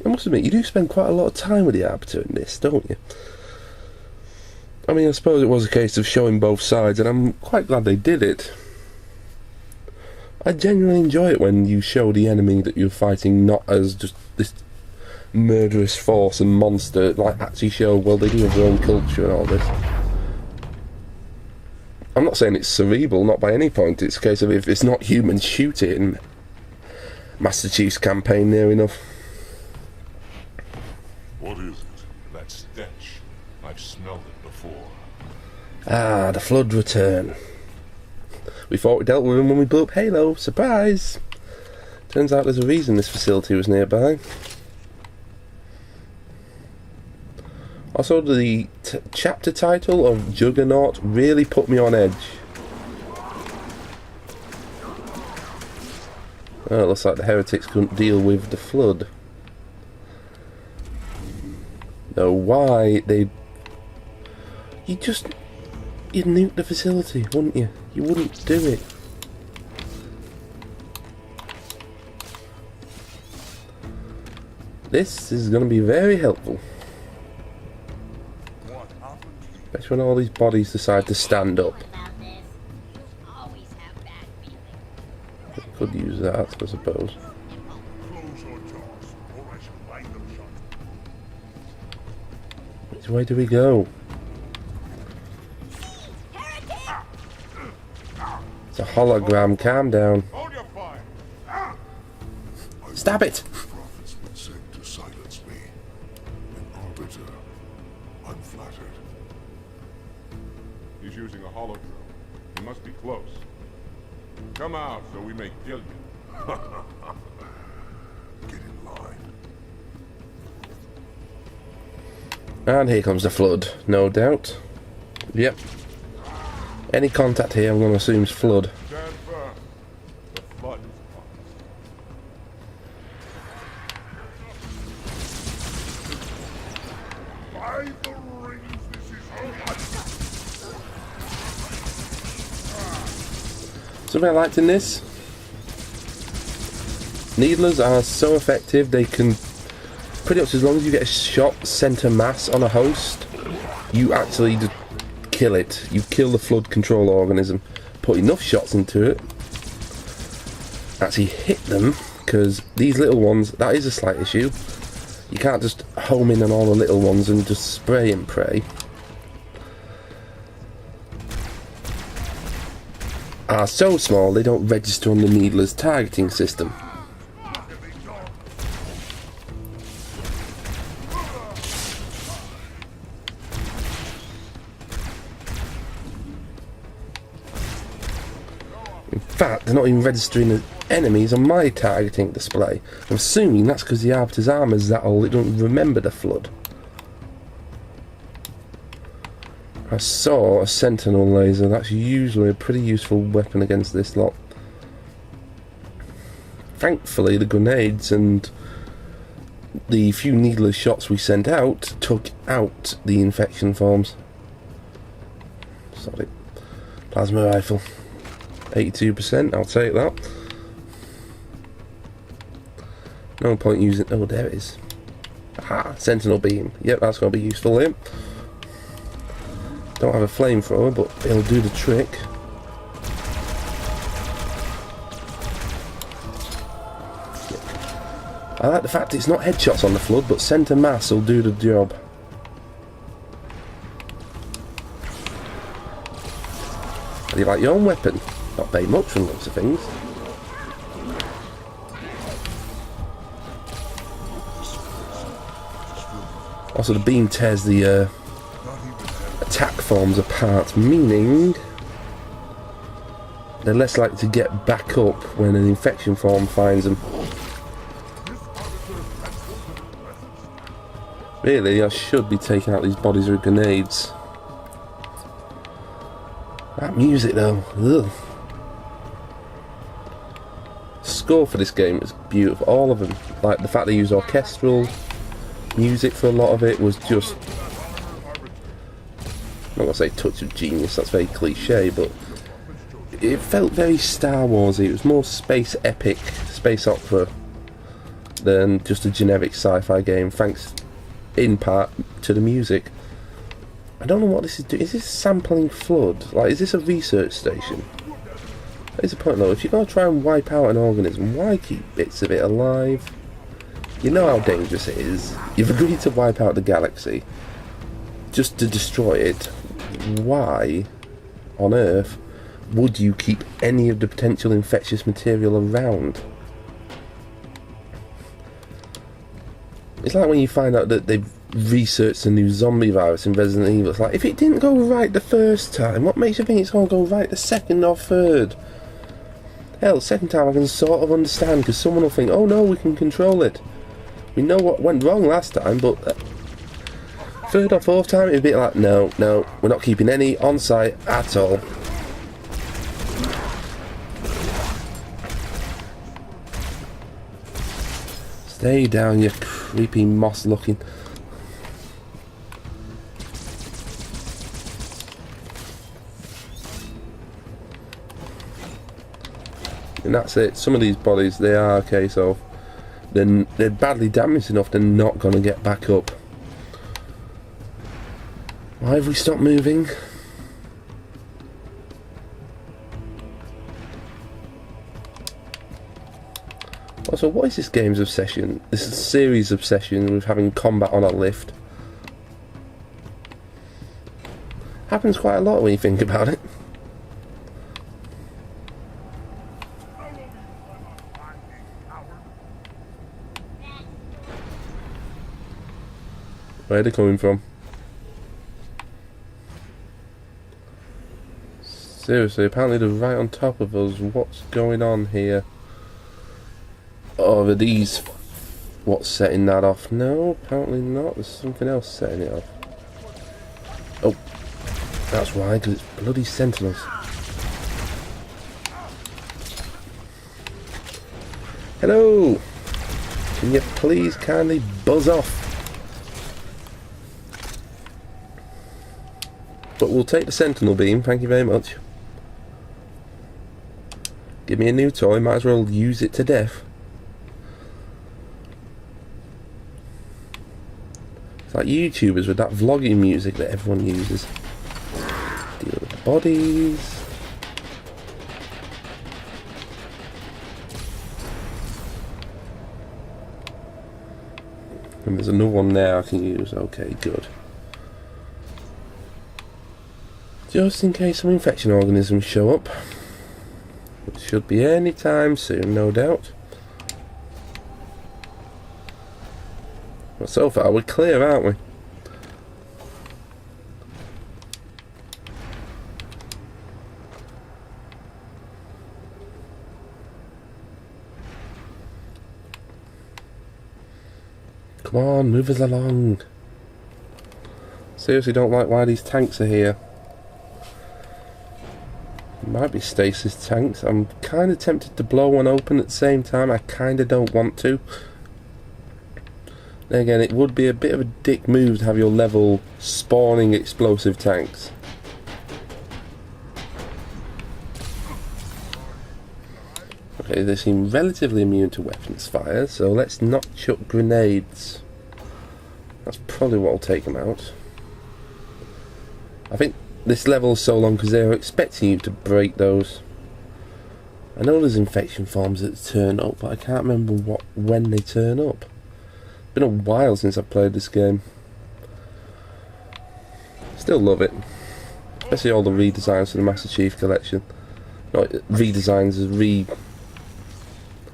I must admit, you do spend quite a lot of time with the Arbiter in this, don't you? I mean, I suppose it was a case of showing both sides, and I'm quite glad they did it. I genuinely enjoy it when you show the enemy that you're fighting not as just this murderous force and monster, like actually show, well, they do have their own culture and all this. I'm not saying it's cerebral, not by any point. It's a case of if it's not human, shoot it in Master Chief's campaign near enough. What is it? That stench. I've smelled it before. Ah, the Flood return. We thought we dealt with them when we blew up Halo. Surprise! Turns out there's a reason this facility was nearby. Also, the chapter title of Juggernaut really put me on edge. Oh, it looks like the heretics couldn't deal with the Flood. No, why they... You'd nuke the facility, wouldn't you? You wouldn't do it. This is going to be very helpful. Especially when all these bodies decide to stand up. I could use that, I suppose. Which way do we go? It's a hologram, calm down. Stab it! Prophets were sent to silence me. An arbiter. Unflattered. He's using a holodrome. He must be close. Come out so we may kill you. Get in line. And here comes the Flood, no doubt. Yep. Any contact here, I'm going to assume is Flood. Stand firm. The flood is coming. By the rings, this is Something I liked in this. Needlers are so effective, they can pretty much, as long as you get a shot center mass on a host, you actually just kill it. You kill the Flood control organism. Put enough shots into it, actually hit them, because these little ones, that is a slight issue. You can't just home in on all the little ones and just spray and pray. Are so small they don't register on the Needler's targeting system. In fact, they're not even registering as enemies on my targeting display. I'm assuming that's because the Arbiter's armor's that old, it don't remember the Flood. I saw a Sentinel laser. That's usually a pretty useful weapon against this lot. Thankfully, the grenades and the few needless shots we sent out took out the infection forms. Sorry. Plasma rifle. 82%, I'll take that. No point using... Oh, there it is. Aha, Sentinel beam. Yep, that's going to be useful here. Don't have a flamethrower, but it'll do the trick. I like the fact it's not headshots on the Flood, but center mass will do the job. Do you like your own weapon? Not very much from lots of things. Also, the beam tears the attack forms apart, meaning they're less likely to get back up when an infection form finds them. Really, I should be taking out these bodies with grenades. That music though, ugh. Score for this game is beautiful, all of them. Like the fact they use orchestral music for a lot of it was just, I'm not going to say touch of genius, that's very cliche, but it felt very Star Warsy. It was more space epic, space opera than just a generic sci-fi game, thanks in part to the music. I don't know what this is doing. Is this sampling Flood? Like, is this a research station? Here's the point though, if you're going to try and wipe out an organism, why keep bits of it alive? You know how dangerous it is. You've agreed to wipe out the galaxy just to destroy it. Why on earth would you keep any of the potential infectious material around? It's like when you find out that they've researched a new zombie virus in Resident Evil. It's like, if it didn't go right the first time, what makes you think it's going to go right the second or third? Hell, the second time I can sort of understand, because someone will think, oh no, we can control it. We know what went wrong last time, but third or fourth time it'd be like, no, we're not keeping any on site at all. Stay down, you creepy moss looking. And that's it. Some of these bodies, they are a case of they're badly damaged enough they're not going to get back up. Why have we stopped moving? Also, what is this game's obsession? This is a series obsession with having combat on a lift. Happens quite a lot when you think about it. Where are they coming from? Seriously, apparently they're right on top of us. What's going on here? Oh, are these what's setting that off? No, apparently not. There's something else setting it off. Oh, that's why, because it's bloody sentinels. Hello! Can you please kindly buzz off? But we'll take the sentinel beam, thank you very much. Give me a new toy, might as well use it to death. It's like YouTubers with that vlogging music that everyone uses. Deal with the bodies. And there's another one there I can use, okay, good. Just in case some infection organisms show up. It should be any time soon, no doubt. But so far we're clear, aren't we? Come on, move us along. Seriously don't like why these tanks are here. Might be stasis tanks. I'm kind of tempted to blow one open at the same time. I kind of don't want to. Then again, it would be a bit of a dick move to have your level spawning explosive tanks. Okay, they seem relatively immune to weapons fire, so let's not chuck grenades. That's probably what will take them out. I think this level is so long because they're expecting you to break those. I know there's infection forms that turn up, but I can't remember when they turn up. It's been a while since I've played this game. Still love it. Especially all the redesigns for the Master Chief Collection. Not redesigns,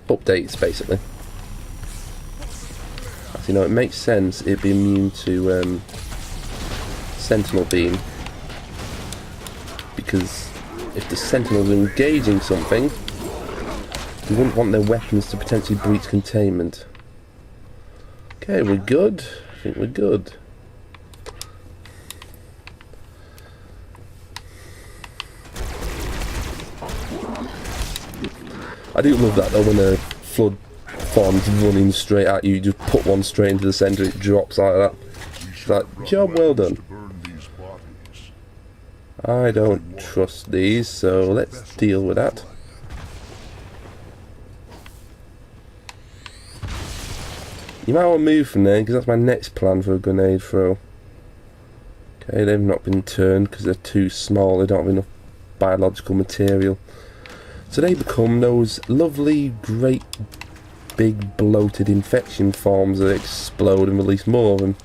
updates basically. As you know, it makes sense it'd be immune to Sentinel Beam. Because if the Sentinels are engaging something, you wouldn't want their weapons to potentially breach containment. Okay, we're good. I think we're good. I do love that though, when a flood form's running straight at you, you just put one straight into the centre, it drops like that. It's like, job well done. I don't trust these, so let's deal with that. You might want to move from there, because that's my next plan for a grenade throw. Okay, they've not been turned because they're too small, they don't have enough biological material. So they become those lovely, great, big, bloated infection forms that explode and release more of them.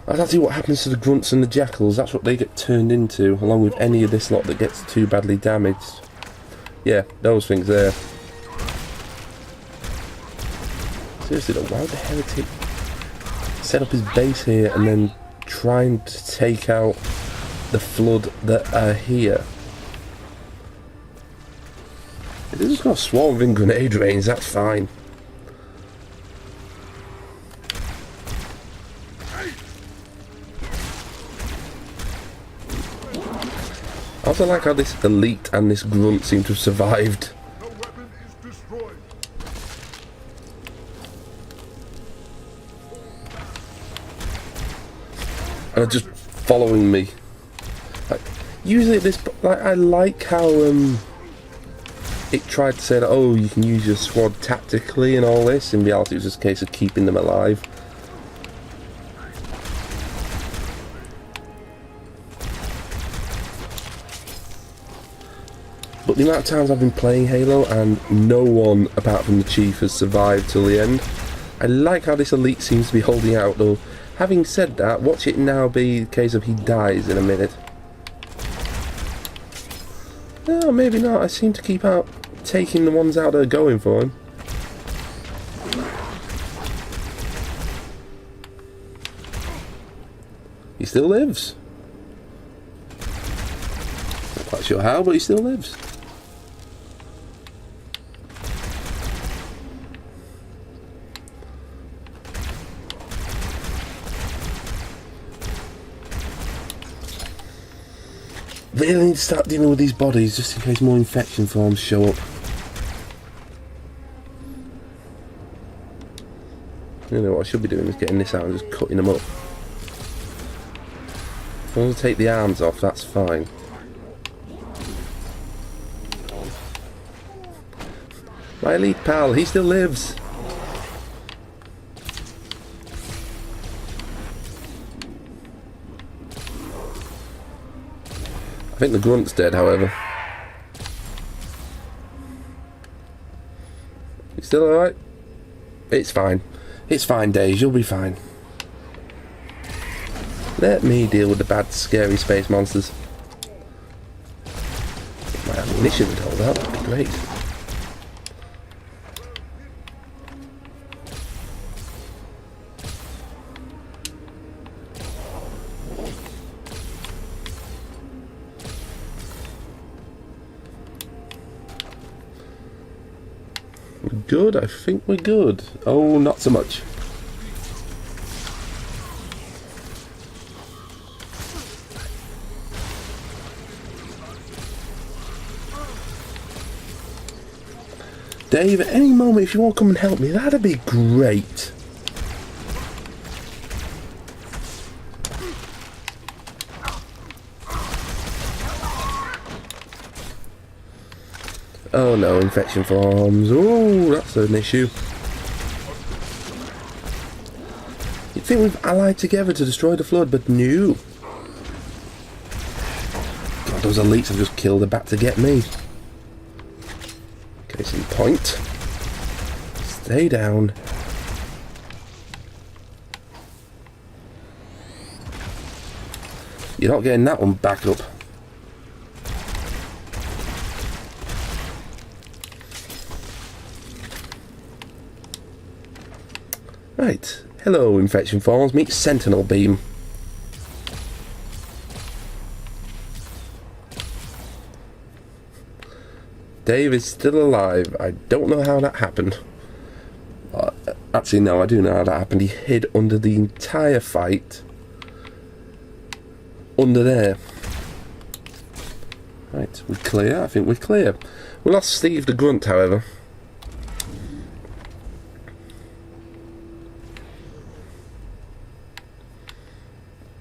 That's actually what happens to the grunts and the jackals. That's what they get turned into, along with any of this lot that gets too badly damaged. Yeah, those things there. Seriously though, why would the heretic set up his base here and then trying to take out the flood that are here? If they're just got to swarm within grenade range, that's fine. I also like how this elite and this grunt seem to have survived. The weapon is destroyed. And are just following me. Like, usually at this, like, I like how it tried to say that, oh, you can use your squad tactically and all this. In reality, it was just a case of keeping them alive. But the amount of times I've been playing Halo and no one apart from the Chief has survived till the end, I like how this elite seems to be holding out, though. Having said that, watch it now be the case of he dies in a minute. No, maybe not. I seem to keep out taking the ones out that are going for him. He still lives. Not quite sure how, but he still lives. Really need to start dealing with these bodies just in case more infection forms show up. You know what I should be doing is getting this out and just cutting them up. If I want to take the arms off, that's fine. My elite pal, he still lives. I think the grunt's dead, however. You still alright? It's fine. It's fine, Days. You'll be fine. Let me deal with the bad, scary space monsters. If my ammunition would hold out, that'd be great. Good, I think we're good. Oh, not so much. Dave, at any moment, if you want to come and help me, that'd be great. Oh no, infection forms. Oh, that's an issue. You'd think we've allied together to destroy the flood, but no. God, those elites have just killed a bat to get me. Case in point. Stay down. You're not getting that one back up. Right, hello infection forms, meet Sentinel Beam. Dave is still alive. I don't know how that happened. Actually no, I do know how that happened. He hid under the entire fight. Under there. Right, we're clear. I think we're clear. We lost Steve the Grunt, however.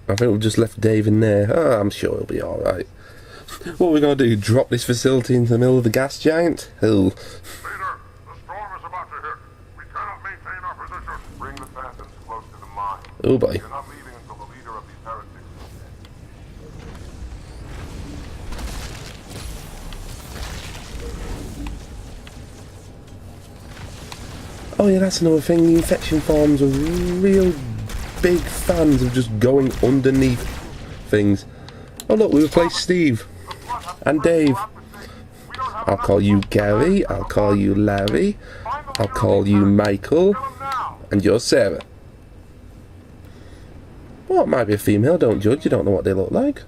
I think we've just left Dave in there. Oh, I'm sure he'll be alright. What are we going to do? Drop this facility into the middle of the gas giant? Oh. Leader, the storm is about to hit. We cannot maintain our position. Oh boy. You're not leaving until the leader of these heretics is dead. Oh yeah, that's another thing. The infection forms are real big fans of just going underneath things. Oh look, we replaced Steve and Dave. I'll call you Gary, I'll call you Larry, I'll call you Michael, and you're Sarah. Well, it might be a female, don't judge, you don't know what they look like.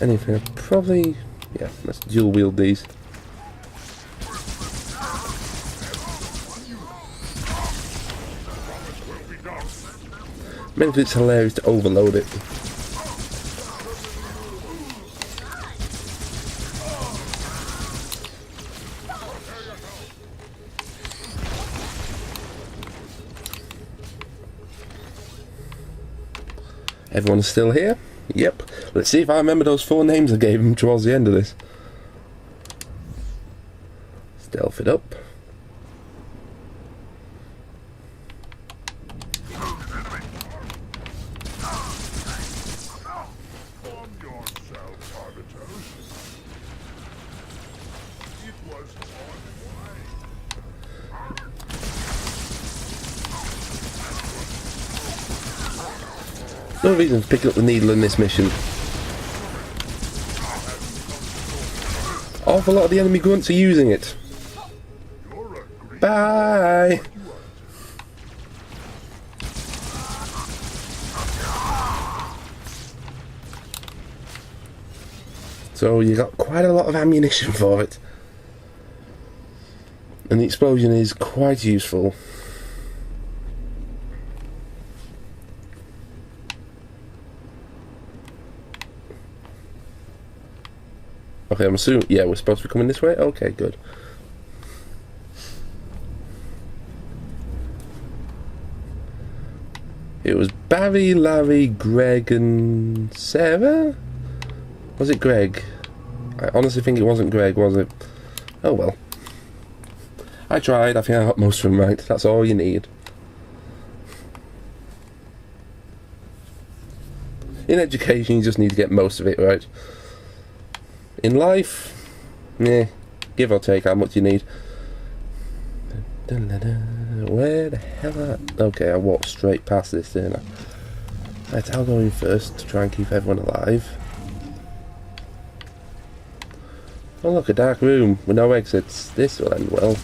Anything, probably, yeah, let's dual wield these. Maybe it's hilarious to overload it. Everyone's still here? Yep. Let's see if I remember those 4 names I gave him towards the end of this. Stealth it up. No reason to pick up the needle in this mission. Awful lot of the enemy grunts are using it. Bye! So you got quite a lot of ammunition for it. And the explosion is quite useful. Okay, I'm assuming, yeah, we're supposed to be coming this way? Okay, good. It was Barry, Larry, Greg and Sarah? Was it Greg? I honestly think it wasn't Greg, was it? Oh well. I tried, I think I got most of them right. That's all you need. In education, you just need to get most of it right. In life, give or take how much you need. Where the hell are... Okay, I walked straight past this, didn't I? Right, I'll go in first to try and keep everyone alive. Oh look, a dark room with no exits. This will end well.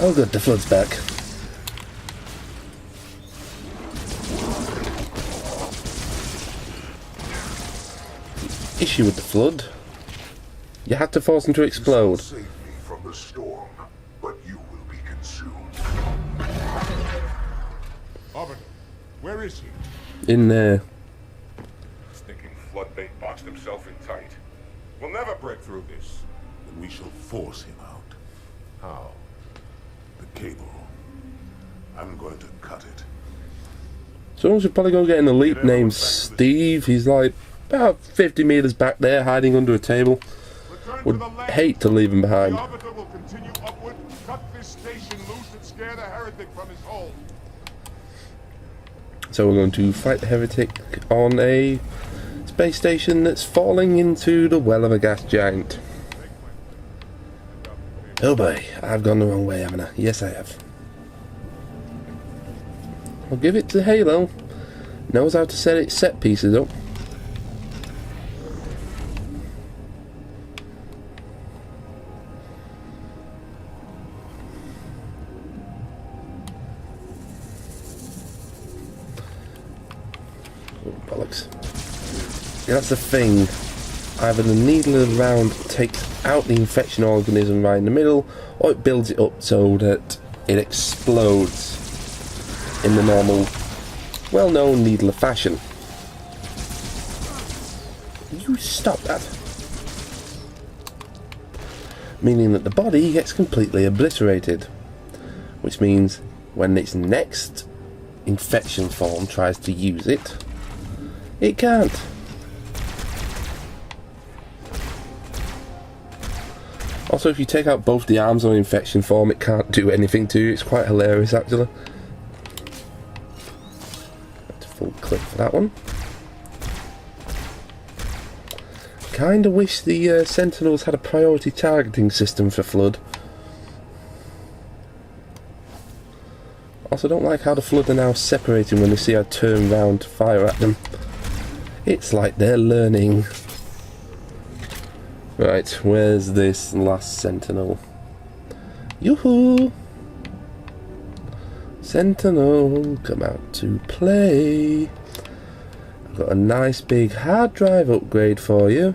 Oh good, the flood's back. Issue with the flood. You had to force them to explode. Save me from the storm, but you will be consumed. Auburn, where is he? In there. Stinking floodbait boxed himself in tight. We'll never break through this. Then we shall force him out. How? The cable. I'm going to cut it. Someone should probably go get an elite named Steve. He's like about 50 meters back there, hiding under a table. Would hate to leave him behind. The Arbiter will continue upward, cut this station loose, and scare the heretic from his hole. So we're going to fight the heretic on a space station that's falling into the well of a gas giant. Oh boy, I've gone the wrong way, haven't I? Yes, I have. I'll give it to Halo. Knows how to set its set pieces up. Oh, bollocks. Yeah, that's the thing. Either the needle of the round takes out the infection organism right in the middle, or it builds it up so that it explodes in the normal, well-known needle of fashion. You stop that. Meaning that the body gets completely obliterated, which means when its next infection form tries to use it, it can't. Also, if you take out both the arms on infection form, it can't do anything to you. It's quite hilarious, actually. That's a full clip for that one. Kinda wish the Sentinels had a priority targeting system for Flood. Also, don't like how the Flood are now separating when they see I turn round to fire at them. It's like they're learning. Right, where's this last Sentinel? Yoo-hoo! Sentinel, come out to play. I've got a nice big hard drive upgrade for you.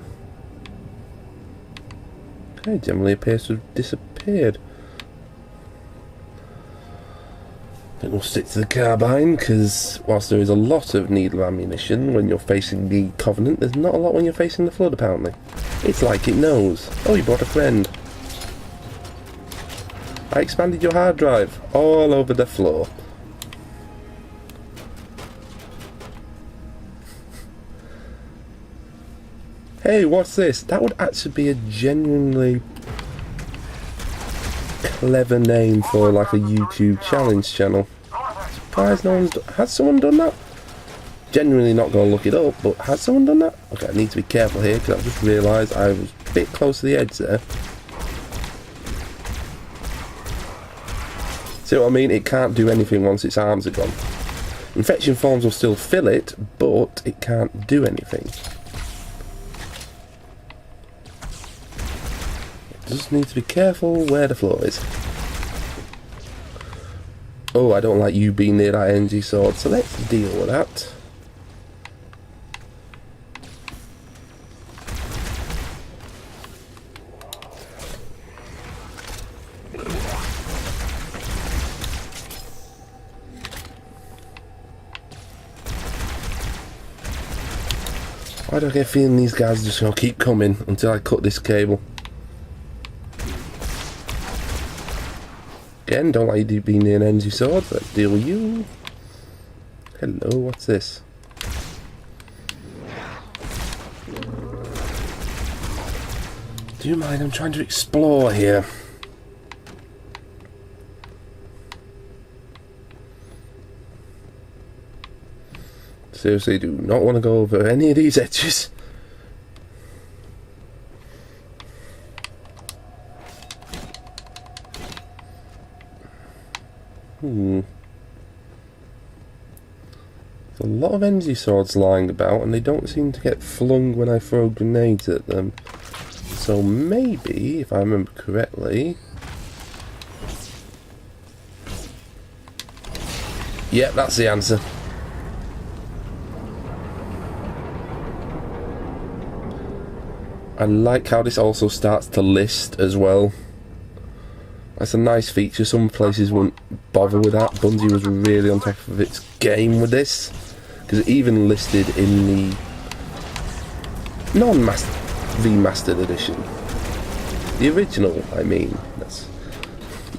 Okay, generally appears to have disappeared. I think we'll stick to the carbine, because whilst there is a lot of needle ammunition when you're facing the Covenant, there's not a lot when you're facing the Flood, apparently. It's like it knows. Oh, you brought a friend. I expanded your hard drive all over the floor. Hey, what's this? That would actually be a genuinely clever name for like a YouTube challenge channel. Surprised no one's has someone done that? Genuinely not going to look it up, but has someone done that? Okay, I need to be careful here because I've just realised I was a bit close to the edge there. See what I mean? It can't do anything once its arms are gone. Infection forms will still fill it, but it can't do anything. Just need to be careful where the floor is. Oh, I don't like you being near that energy sword, so let's deal with that. Why do I get a feeling these guys are just going to keep coming until I cut this cable? Again, don't like you being near an energy sword. Let's deal with you. Hello, what's this? Do you mind? I'm trying to explore here. Seriously, do not want to go over any of these edges. There's a lot of energy swords lying about, and they don't seem to get flung when I throw grenades at them. So maybe, if I remember correctly... Yep, that's the answer. I like how this also starts to list as well. That's a nice feature. Some places wouldn't bother with that. Bungie was really on top of its game with this, because it even listed in the non-remastered edition. The original, I mean. That's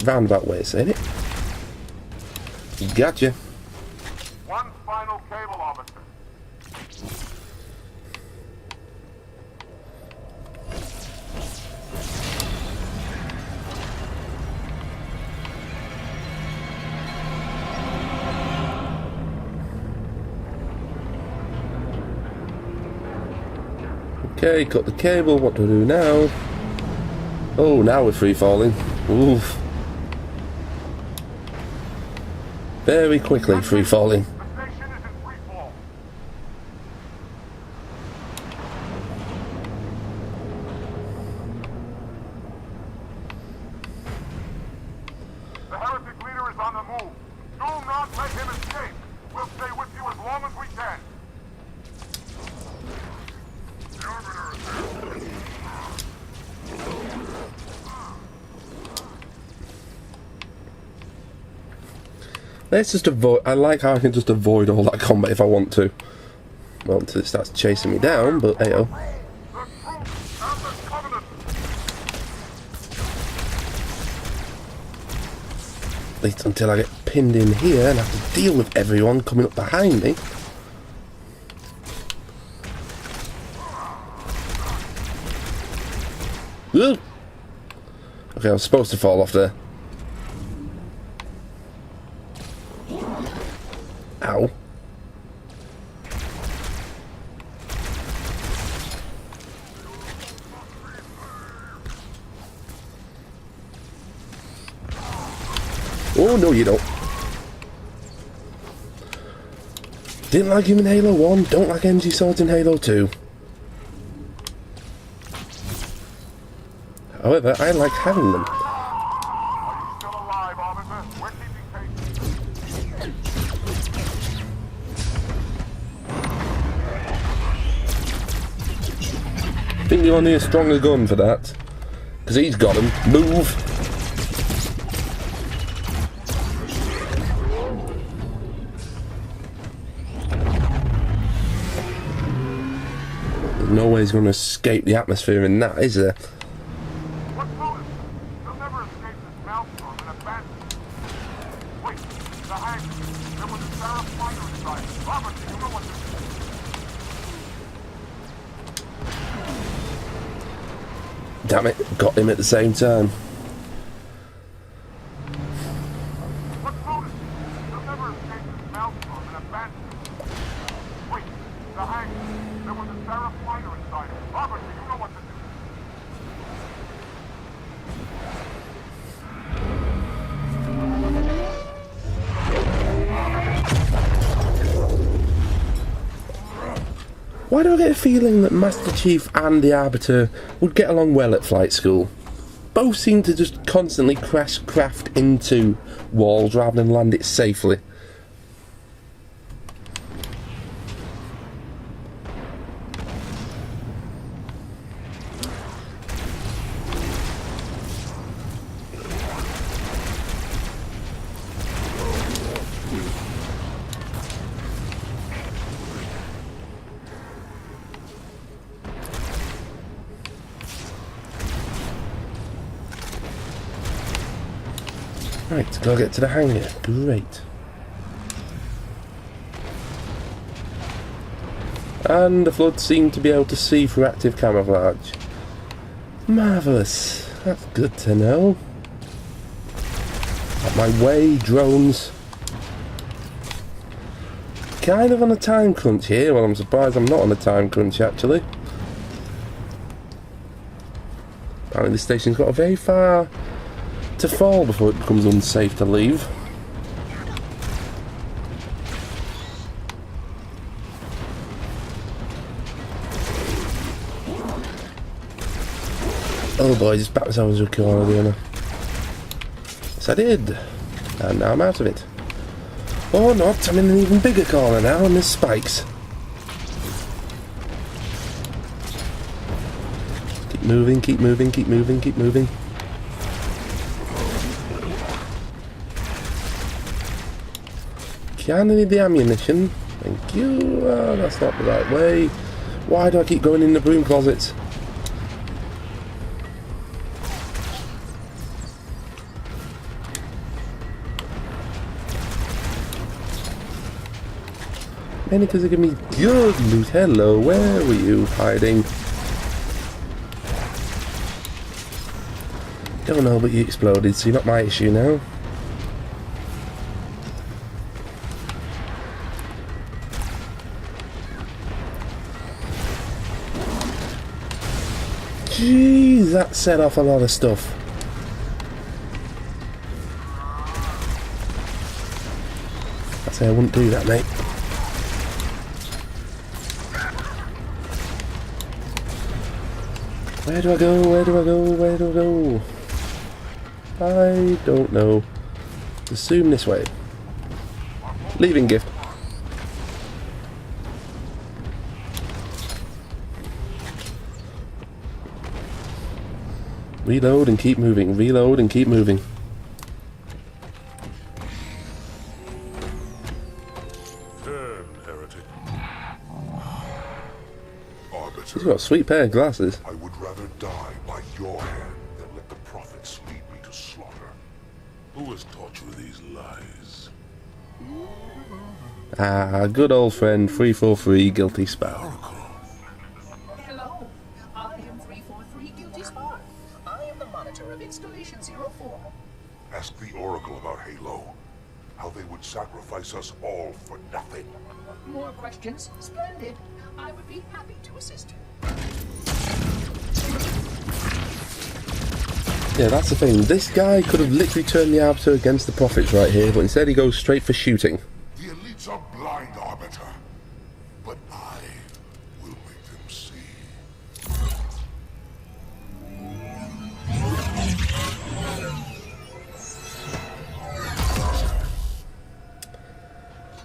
a roundabout way of saying it. Gotcha. One final cable, officer. Okay, cut the cable. What do I do now? Oh, now we're free falling. Oof. Very quickly free falling. The station is in free fall. The heretic leader is on the move. Do not let him escape. We'll stay with you as long as we can. Let's just avoid... I like how I can just avoid all that combat if I want to. Well, until it starts chasing me down, but hey-oh. The troops of the Covenant. At least until I get pinned in here and have to deal with everyone coming up behind me. Ugh. Okay, I was supposed to fall off there. Ow. Oh, no you don't. Didn't like him in Halo 1, don't like MG swords in Halo 2. However, I like having them. Still alive, officer. We're keeping pace. I think you'll need a stronger gun for that. Because he's got him. Move! There's no way he's going to escape the atmosphere in that, is there? What's Brutus? He'll never escape this maelstrom and abandon. Wait, the hang. There was a Sarah fighter inside. Robert, you know what to do. Damn it, got him at the same time. What's Brutus? He'll never escape this maelstrom and abandon. Wait, the hang. There was a Sarah fighter inside. Robert, you know what to do. Why do I get a feeling that Master Chief and the Arbiter would get along well at flight school? Both seem to just constantly crash craft into walls rather than land it safely. Right, gotta get to the hangar. Great. And the Flood seem to be able to see through active camouflage. Marvellous. That's good to know. Out my way, drones. Kind of on a time crunch here. Well, I'm surprised I'm not on a time crunch, actually. Apparently this station's got a very far to fall before it becomes unsafe to leave. Oh boy, just backed myself into a corner there. Yes I did. And now I'm out of it. Or not, I'm in an even bigger corner now and there's spikes. Keep moving, keep moving, keep moving, keep moving. Kinda need the ammunition. Thank you. Oh, that's not the right way. Why do I keep going in the broom closets? Mainly because they give me good loot. Hello, where were you hiding? Don't know, but you exploded, so you're not my issue now. Jeez, that set off a lot of stuff. I'd say I wouldn't do that, mate. Where do I go? Where do I go? Where do I go? I don't know. Assume this way. Leaving gift. Reload and keep moving. Reload and keep moving. Turn, heretic. Arbiter, He's got a sweet pair of glasses. I would rather die by your hand than let the prophets lead me to slaughter. Who has taught you these lies? Ah, good old friend 343 Guilty Spark. Oracle. Hello, I am 343 Guilty Spark. I am the monitor of installation sacrifice us all for nothing. More questions? Splendid. I would be happy to assist. Yeah, that's the thing. This guy could have literally turned the Arbiter against the Prophets right here, but instead he goes straight for shooting. The elites are blind, Arbiter. But I will make them see.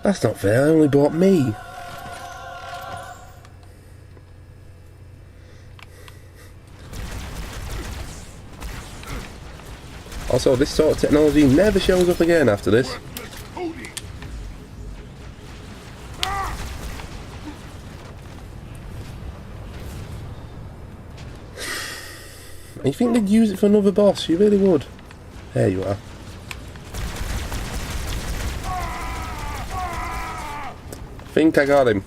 That's not fair, I only bought me. Also, this sort of technology never shows up again after this. You think they'd use it for another boss? You really would. There you are. Think I got him.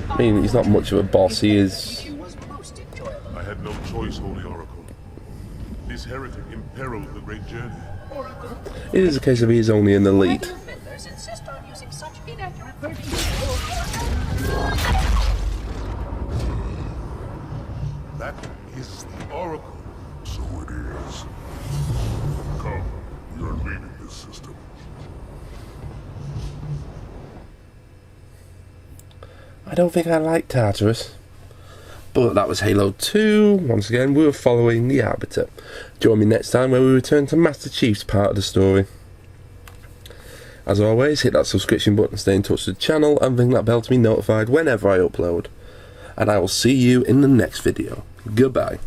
I mean, he's not much of a boss, he is... I had no choice, Holy Oracle. This heretic imperiled the great journey. It is a case of he is only an elite. Members insist on using such inaccurate verbiage. That is the Oracle. So it is. Come, we are leaving this system. I don't think I like Tartarus. But that was Halo 2. Once again, we were following the Arbiter. Join me next time where we return to Master Chief's part of the story. As always, hit that subscription button, stay in touch with the channel, and ring that bell to be notified whenever I upload. And I will see you in the next video. Goodbye.